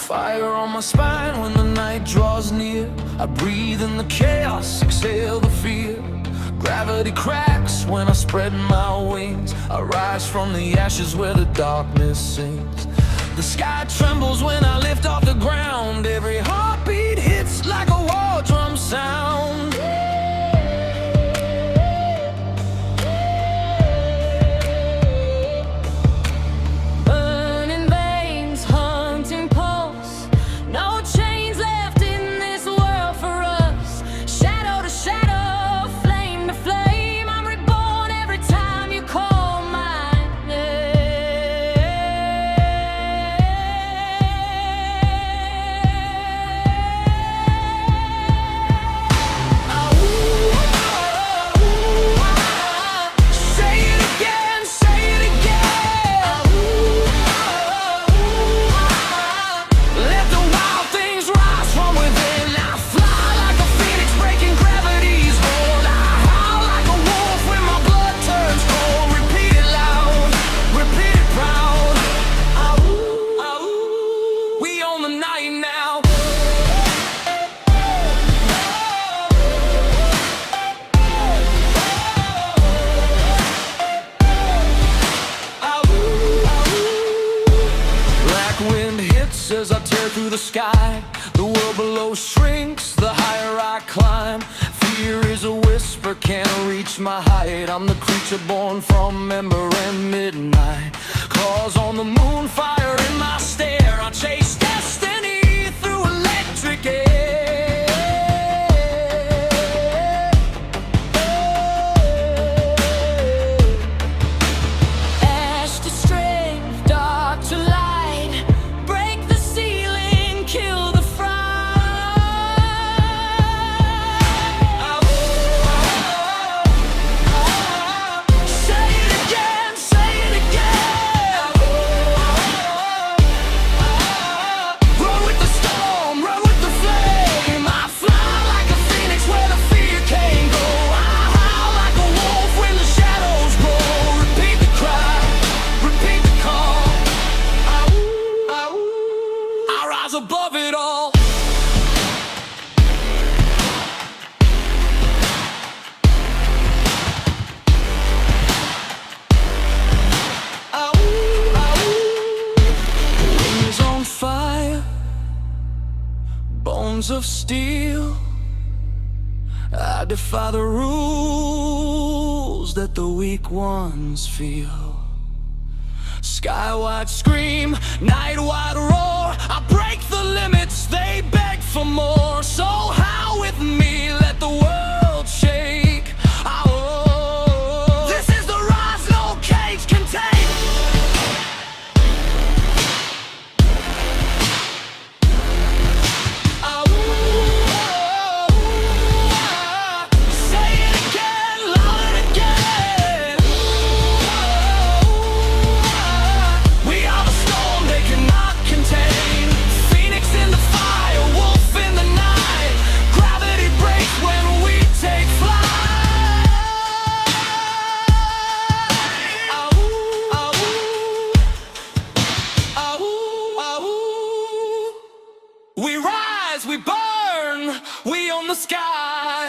Fire on my spine when the night draws near. I breathe in the chaos, exhale the fear. Gravity cracks when I spread my wings. I rise from the ashes where the darkness sings. The sky trembles when I lift off the ground. Every heartbeat hits like a war drum sound. Burning veins, haunting pulse. No chains left in this world for us. Shadow to shadow, flame to flame. I'm reborn every time you call my name. Say it again, say it again. Let the wild things rise from within. I fly like a phoenix breaking gravity's hold. I howl like a wolf when my blood turns cold. Repeat it loud, repeat it proud. Awoooooo, awoooooo. We own the night now. Black wind hits as I tear through the sky. The world below shrinks, the higher I climb. Fear is a whisper, can't reach my height. I'm the creature born from ember and midnight. Claws on the moon, fire in my stare. I chase destiny through electric air. Ash to strength, dark to light. Break the ceiling, kill the fright. Say it again, say it again. Run with the storm, run with the flame. I fly like a phoenix where the fear can't go. I howl like a wolf when the shadows grow. Repeat the cry, repeat the call. Awoooooo, awoooooo. I rise above it all. Awoooooo, awoooooo. Wings on fire, bones of steel. I defy the rules that the weak ones feel. Skywide scream, night-wide roar. I break the limits, they beg for more. So howl with me, let the world shake. Awoooooo. This is the rise no cage can take. Awoooooo. Say it again, loud and again. We are the storm they cannot contain. Phoenix in the fire, wolf in the night. Gravity breaks when we take flight. Awoooooo, awoooooo. Awoooooo, awoooooo. We rise, we burn, we own the sky.